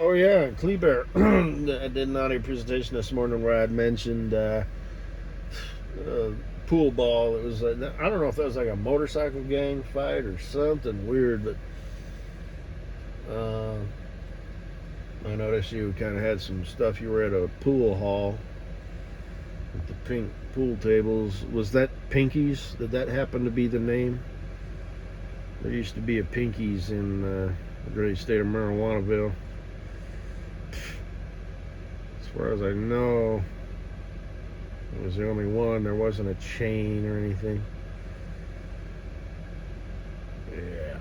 Oh yeah, Kleber. I did an audio presentation this morning where I'd mentioned uh, pool ball. It was I don't know if that was like a motorcycle gang fight or something weird, but uh, I noticed you kind of had some stuff. You were at a pool hall with the pink pool tables. Was that Pinkies? Did that happen to be the name? There used to be a Pinkies in the great state of Marijuanaville. As far as I know, it was the only one. There wasn't a chain or anything. Yeah.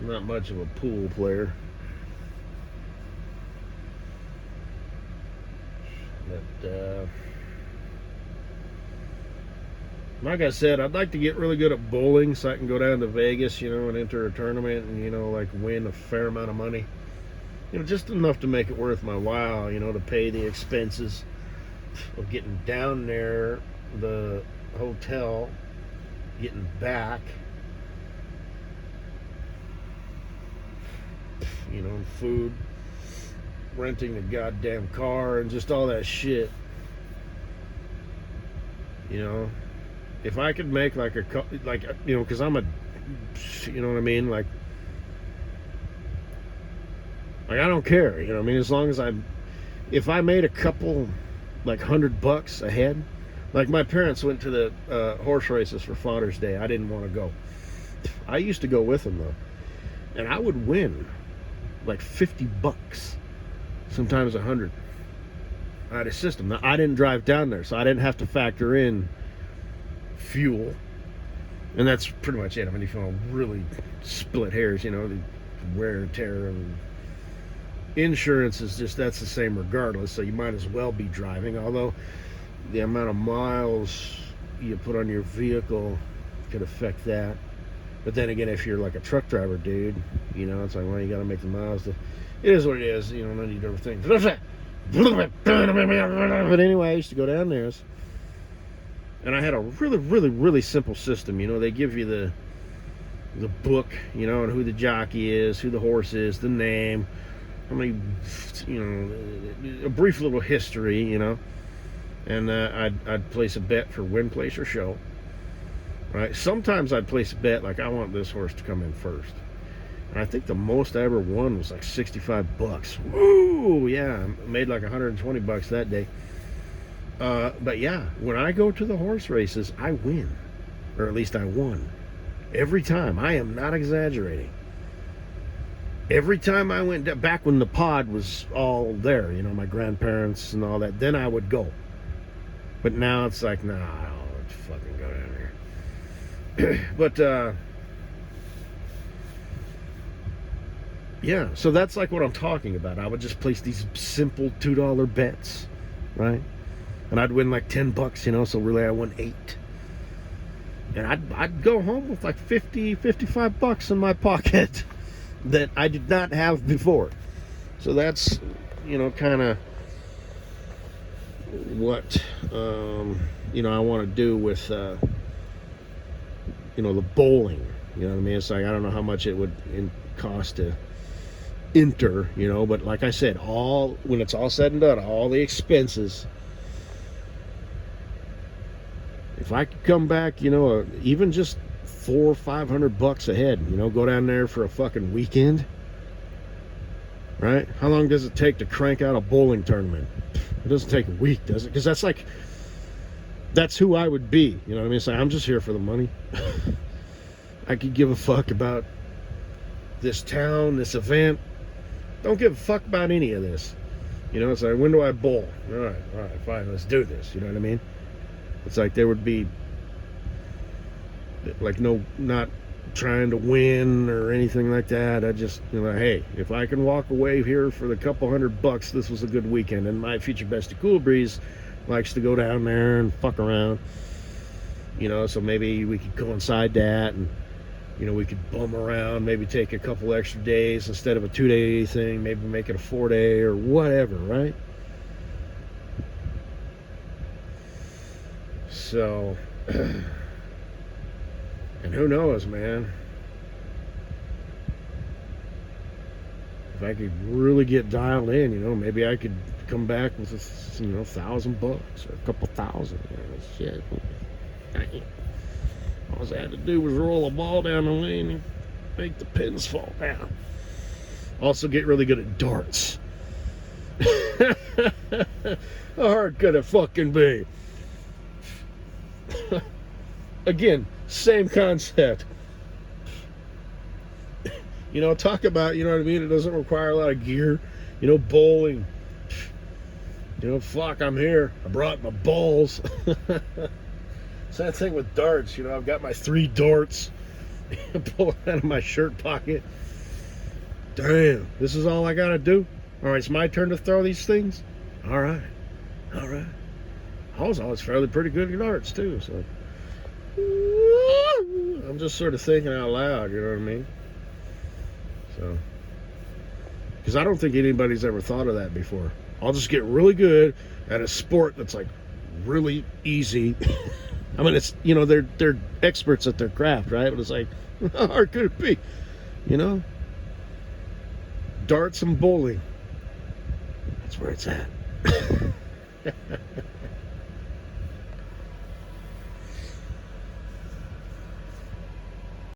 Not much of a pool player. But, like I said, I'd like to get really good at bowling so I can go down to Vegas, and enter a tournament and, like win a fair amount of money. Just enough to make it worth my while, to pay the expenses of getting down there, the hotel, getting back, food, renting the goddamn car, and just all that shit. If I could make like because I'm a, you know what I mean, like I don't care, as long as if I made a couple, like $100 a head, like my parents went to the horse races for Father's Day. I didn't want to go. I used to go with them though, and I would win like $50, sometimes 100. I had a system. Now, I didn't drive down there, so I didn't have to factor in fuel, and that's pretty much it. I mean, if you want to really split hairs, the wear and tear and insurance is just, that's the same regardless, so you might as well be driving, although the amount of miles you put on your vehicle could affect that. But then again, if you're like a truck driver, dude, it's like, well, you got to make the miles. It is what it is, no need to overthink. But anyway, I used to go down there, and I had a really, really, really simple system. They give you the book, and who the jockey is, who the horse is, the name, how many, a brief little history, and I'd place a bet for win, place, or show. Right? Sometimes I'd place a bet like I want this horse to come in first. And I think the most I ever won was like $65. Woo! Yeah, I made like $120 that day. But yeah, when I go to the horse races, I win. Or at least I won. Every time. I am not exaggerating. Every time I went, back when the pod was all there, my grandparents and all that, then I would go. But now it's like, nah, I don't fucking go down here. But, yeah, so that's like what I'm talking about. I would just place these simple $2 bets, right? And I'd win like $10, so really I won 8. And I'd go home with like $55 in my pocket that I did not have before. So that's, kind of what, I want to do with, the bowling. You know what I mean? It's like, I don't know how much it would cost to enter, but like I said, when it's all said and done, all the expenses, if I could come back, even just $400 or $500 a head, go down there for a fucking weekend, right? How long does it take to crank out a bowling tournament? It doesn't take a week, does it? Because that's who I would be. You know what I mean? It's like, I'm just here for the money. I could give a fuck about this town, this event. Don't give a fuck about any of this. It's like, when do I bowl? All right, fine, let's do this. You know what I mean? It's like there would be, like, not trying to win or anything like that. I just, hey, if I can walk away here for the couple $100, this was a good weekend. And my future bestie Cool Breeze likes to go down there and fuck around, so maybe we could coincide that, and we could bum around, maybe take a couple extra days instead of a 2-day thing, maybe make it a 4-day or whatever, right? So, and who knows, man, if I could really get dialed in, you know, maybe I could come back with $1,000 or a couple thousand. You know, shit. All I had to do was roll a ball down the lane and make the pins fall down. Also, get really good at darts. How hard could it fucking be? Again, same concept. You know, talk about, you know what I mean? It doesn't require a lot of gear. You know, bowling. You know, fuck, I'm here. I brought my balls. Same thing with darts. You know, I've got my 3 darts. Pull it out of my shirt pocket. Damn, this is all I gotta do? All right, it's my turn to throw these things? All right. All right. I was always fairly pretty good at darts, too, so. I'm just sort of thinking out loud, you know what I mean? So. Because I don't think anybody's ever thought of that before. I'll just get really good at a sport that's like really easy. I mean, it's, you know, they're experts at their craft, right? But it's like, how hard could it be? You know? Darts and bowling. That's where it's at.